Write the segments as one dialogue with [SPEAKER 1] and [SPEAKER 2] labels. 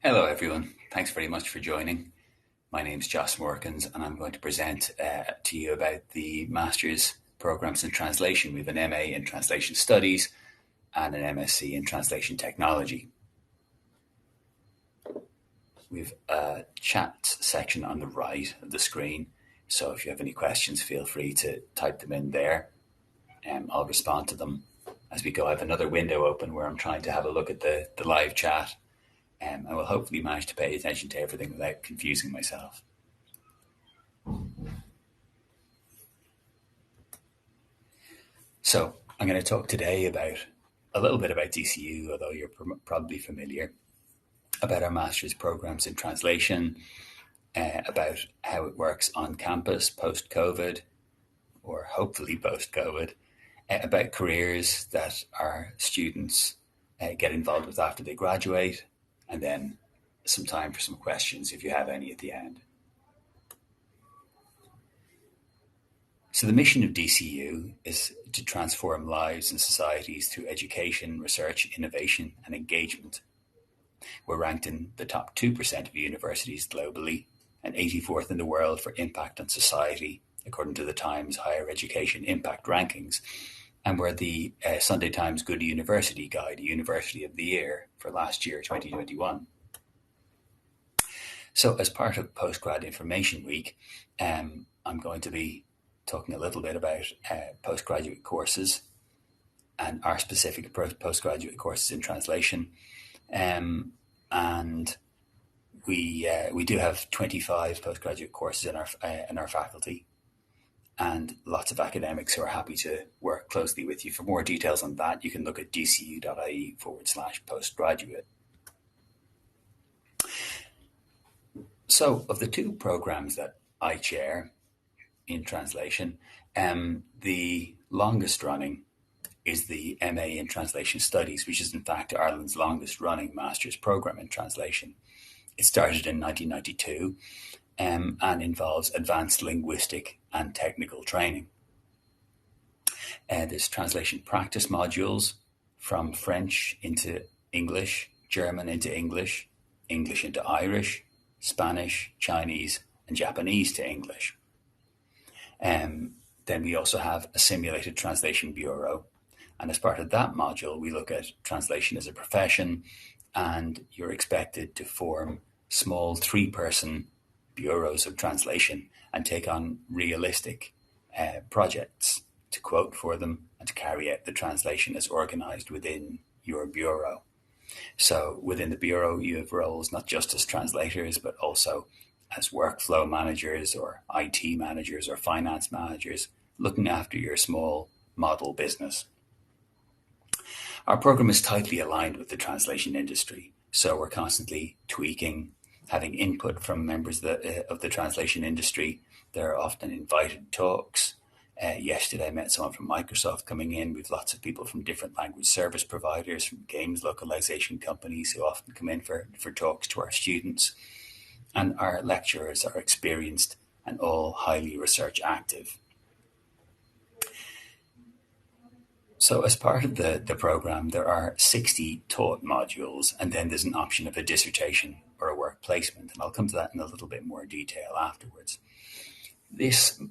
[SPEAKER 1] Hello, everyone. Thanks very much for joining. My name's Joss Morkins, and I'm going to present to you about the Master's Programs in Translation. We have an MA in Translation Studies and an MSc in Translation Technology. We have a chat section on the right of the screen, so if you have any questions, feel free to type them in there, and I'll respond to them as we go. I have another window open where I'm trying to have a look at the live chat. I will hopefully manage to pay attention to everything without confusing myself. So I'm going to talk today about a little bit about DCU, although you're probably familiar, about our master's programs in translation, about how it works on campus post-COVID, or hopefully post-COVID, about careers that our students get involved with after they graduate, and then some time for some questions if you have any at the end. So the mission of DCU is to transform lives and societies through education, research, innovation, and engagement. We're ranked in the top 2% of universities globally and 84th in the world for impact on society, according to the Times Higher Education Impact Rankings. And we're the Sunday Times Good University Guide, University of the Year for last year, 2021. So as part of Postgrad Information Week, I'm going to be talking a little bit about postgraduate courses and our specific postgraduate courses in translation. And we do have 25 postgraduate courses in our faculty, and lots of academics who are happy to work closely with you. For more details on that, you can look at dcu.ie/postgraduate. So of the two programs that I chair in translation, the longest running is the MA in Translation Studies, which is in fact Ireland's longest running master's program in translation. It started in 1992 and involves advanced linguistic and technical training. There's translation practice modules from French into English, German into English, English into Irish, Spanish, Chinese, and Japanese to English. Then we also have a simulated translation bureau. And as part of that module, we look at translation as a profession, and you're expected to form small 3-person bureaus of translation and take on realistic projects to quote for them and to carry out the translation as organized within your bureau. So within the bureau, you have roles not just as translators, but also as workflow managers or IT managers or finance managers, looking after your small model business. Our program is tightly aligned with the translation industry, so we're constantly tweaking, having input from members of the translation industry. There are often invited talks. Yesterday I met someone from Microsoft coming in. We've lots of people from different language service providers, from games localization companies who often come in for talks to our students. And our lecturers are experienced and all highly research active. So as part of the program, there are 60 taught modules, and then there's an option of a dissertation or a work placement. And I'll come to that in a little bit more detail afterwards. This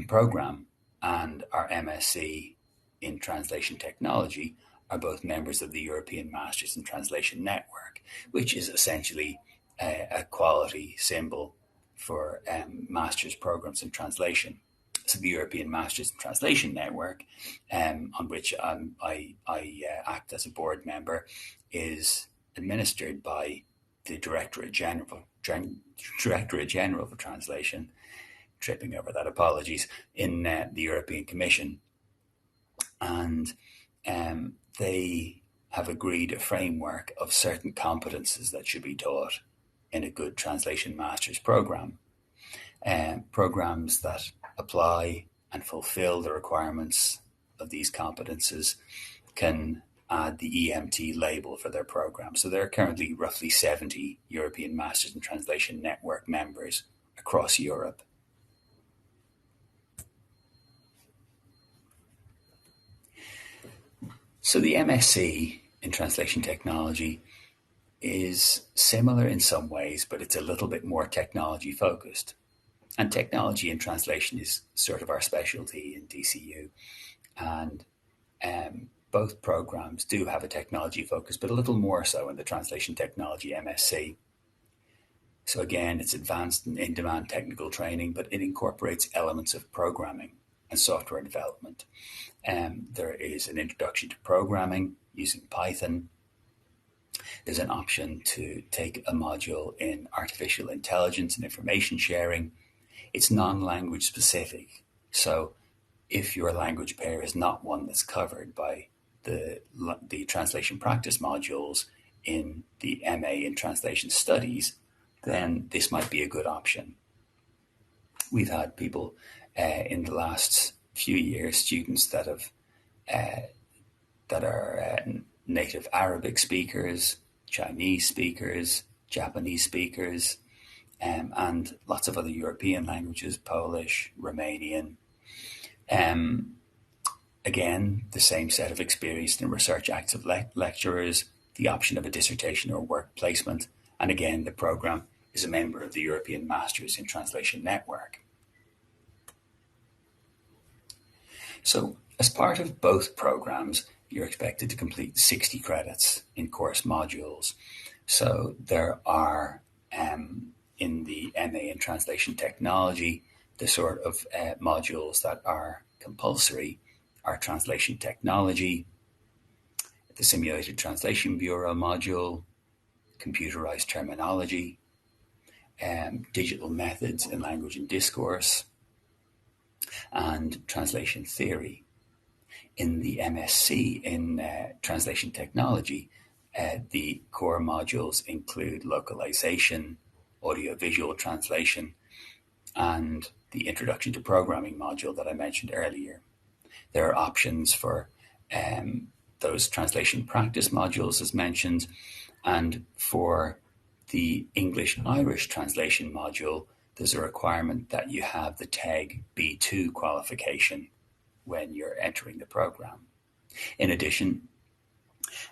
[SPEAKER 1] program and our MSc in Translation Technology are both members of the European Masters in Translation Network, which is essentially a quality symbol for master's programs in translation. So the European Masters in Translation Network, on which I act as a board member, is administered by the Directorate General for Translation, tripping over that, apologies, in the European Commission. And they have agreed a framework of certain competences that should be taught in a good translation master's program. Programs that apply and fulfill the requirements of these competences can add the EMT label for their program. So there are currently roughly 70 European Masters in Translation Network members across Europe. So the MSc in Translation Technology is similar in some ways, but it's a little bit more technology focused. And technology and translation is sort of our specialty in DCU. And both programs do have a technology focus, but a little more so in the Translation Technology MSc. So again, it's advanced and in-demand technical training, but it incorporates elements of programming and software development. There is an introduction to programming using Python. There's an option to take a module in artificial intelligence and information sharing. It's non-language specific. So if your language pair is not one that's covered by the translation practice modules in the MA in Translation Studies, then this might be a good option. We've had people in the last few years, students that are native Arabic speakers, Chinese speakers, Japanese speakers, and lots of other European languages, Polish, Romanian. Again, the same set of experienced and research active lecturers, the option of a dissertation or work placement, and again, the program is a member of the European Masters in Translation Network. So, as part of both programs, you're expected to complete 60 credits in course modules. So, there are, in the MA in Translation Technology, the sort of modules that are compulsory are Translation Technology, the Simulated Translation Bureau module, Computerized Terminology, Digital Methods in Language and Discourse, and Translation Theory. In the MSc in Translation Technology, the core modules include localization, audiovisual translation, and the Introduction to Programming module that I mentioned earlier. There are options for those translation practice modules as mentioned, and for the English-Irish translation module, there's a requirement that you have the TEG B2 qualification when you're entering the program. In addition,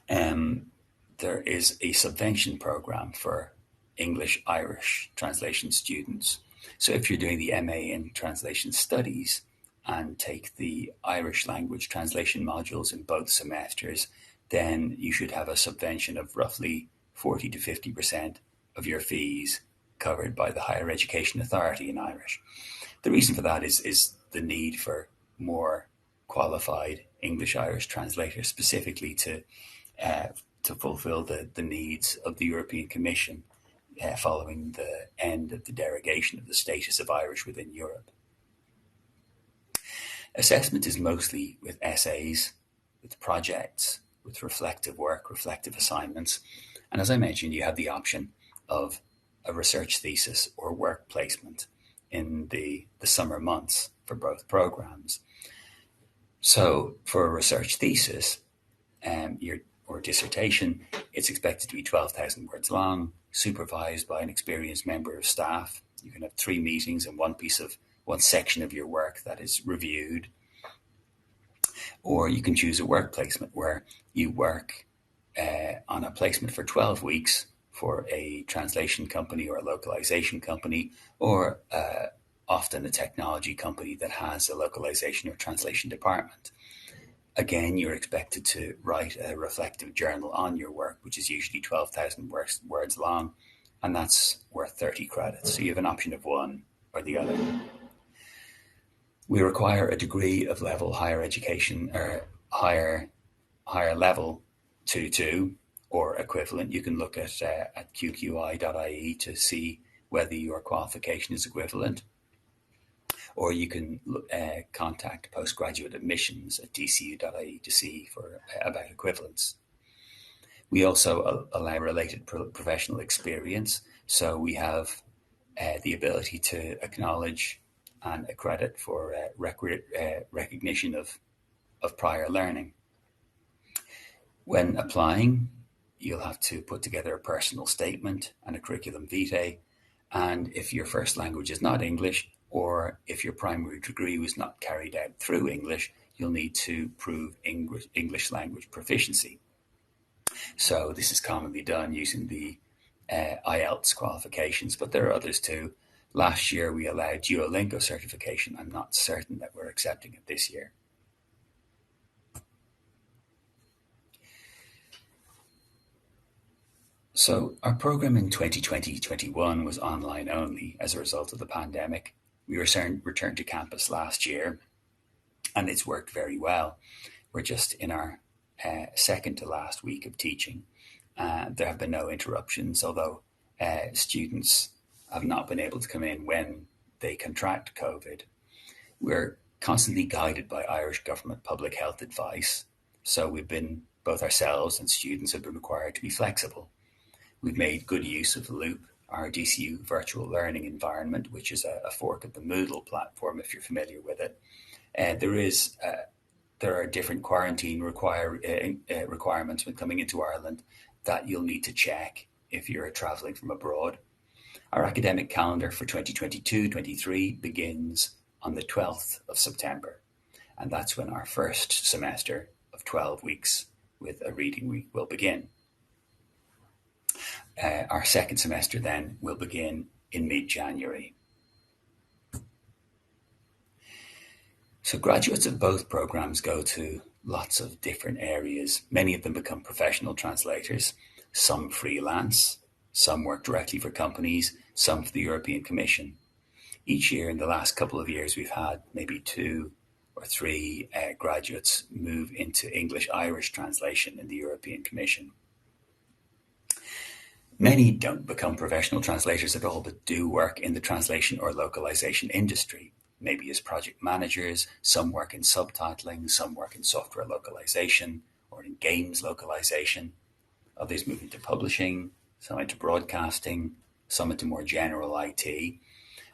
[SPEAKER 1] there is a subvention program for English-Irish translation students. So if you're doing the MA in Translation Studies and take the Irish language translation modules in both semesters, then you should have a subvention of roughly 40 to 50% of your fees covered by the Higher Education Authority in Irish. The reason for that is the need for more qualified English-Irish translators, specifically to fulfill the needs of the European Commission following the end of the derogation of the status of Irish within Europe. Assessment is mostly with essays, with projects, with reflective work, reflective assignments. And as I mentioned, you have the option of a research thesis or work placement in the summer months for both programs. So for a research thesis or dissertation, it's expected to be 12,000 words long, supervised by an experienced member of staff. You can have 3 meetings and one section of your work that is reviewed. Or you can choose a work placement where you work on a placement for 12 weeks for a translation company or a localization company, or often a technology company that has a localization or translation department. Again, you're expected to write a reflective journal on your work, which is usually 12,000 words long, and that's worth 30 credits. So you have an option of one or the other. We require a degree of level higher education or higher level 2 or equivalent. You can look at qqi.ie to see whether your qualification is equivalent, or you can contact postgraduate admissions at dcu.ie to see about equivalence. We also allow related professional experience, so we have the ability to acknowledge and accredit for recognition of prior learning. When applying, you'll have to put together a personal statement and a curriculum vitae, and if your first language is not English, or if your primary degree was not carried out through English, you'll need to prove English language proficiency. So this is commonly done using the IELTS qualifications, but there are others too. Last year we allowed Duolingo certification. I'm not certain that we're accepting it this year. So our program in 2020-21 was online only as a result of the pandemic. We returned to campus last year, and it's worked very well. We're just in our second to last week of teaching. There have been no interruptions, although students have not been able to come in when they contract COVID. We're constantly guided by Irish government public health advice, so both ourselves and students have been required to be flexible. We've made good use of Loop, our DCU virtual learning environment, which is a fork of the Moodle platform, if you're familiar with it. There are different quarantine requirements when coming into Ireland that you'll need to check if you're travelling from abroad. Our academic calendar for 2022-23 begins on the 12th of September, and that's when our first semester of 12 weeks with a reading week will begin. Our second semester then will begin in mid-January. So graduates of both programs go to lots of different areas. Many of them become professional translators, some freelance, some work directly for companies, some for the European Commission. Each year in the last couple of years, we've had maybe 2 or 3 graduates move into English-Irish translation in the European Commission. Many don't become professional translators at all, but do work in the translation or localization industry, maybe as project managers. Some work in subtitling, some work in software localization or in games localization. Others move into publishing, some into broadcasting, some into more general IT.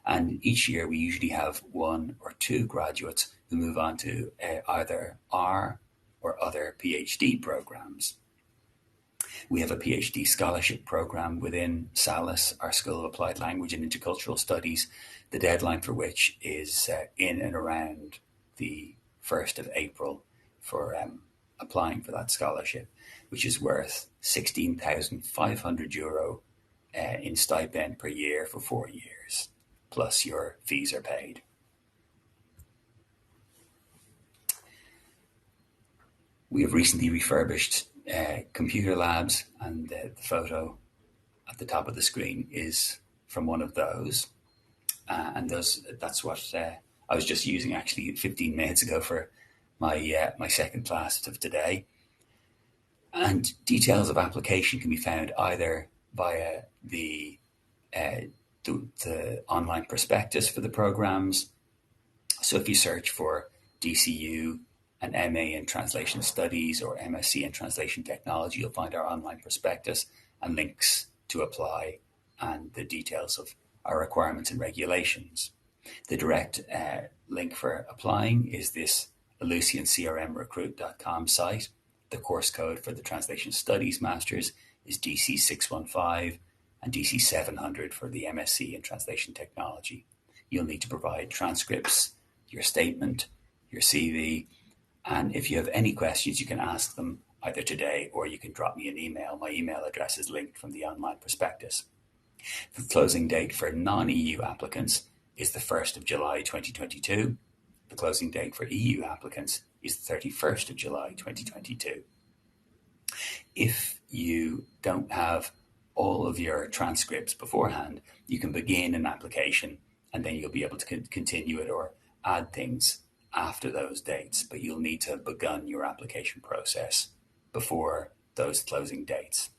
[SPEAKER 1] And each year we usually have 1 or 2 graduates who move on to either our or other PhD programs. We have a PhD scholarship program within SALIS, our School of Applied Language and Intercultural Studies, the deadline for which is in and around the 1st of April for applying for that scholarship, which is worth €16,500 in stipend per year for 4 years, plus your fees are paid. We have recently refurbished computer labs, and the photo at the top of the screen is from one of those. That's what I was just using actually 15 minutes ago for my second class of today. And details of application can be found either via the online prospectus for the programs. So if you search for DCU, an MA in Translation Studies or MSc in Translation Technology, you'll find our online prospectus and links to apply and the details of our requirements and regulations. The direct link for applying is this ElucianCRMRecruit.com site. The course code for the Translation Studies Masters is DC615 and DC700 for the MSc in Translation Technology. You'll need to provide transcripts, your statement, your CV, and if you have any questions, you can ask them either today or you can drop me an email. My email address is linked from the online prospectus. The closing date for non-EU applicants is the 1st of July 2022. The closing date for EU applicants is the 31st of July 2022. If you don't have all of your transcripts beforehand, you can begin an application and then you'll be able to continue it or add things after those dates, but you'll need to have begun your application process before those closing dates.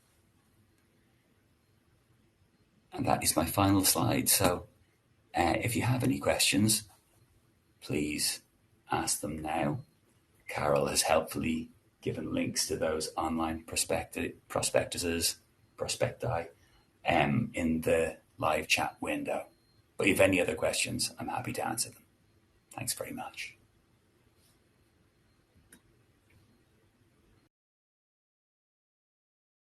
[SPEAKER 1] And that is my final slide. So if you have any questions, please ask them now. Carol has helpfully given links to those online prospecti in the live chat window. But if you have any other questions, I'm happy to answer them. Thanks very much.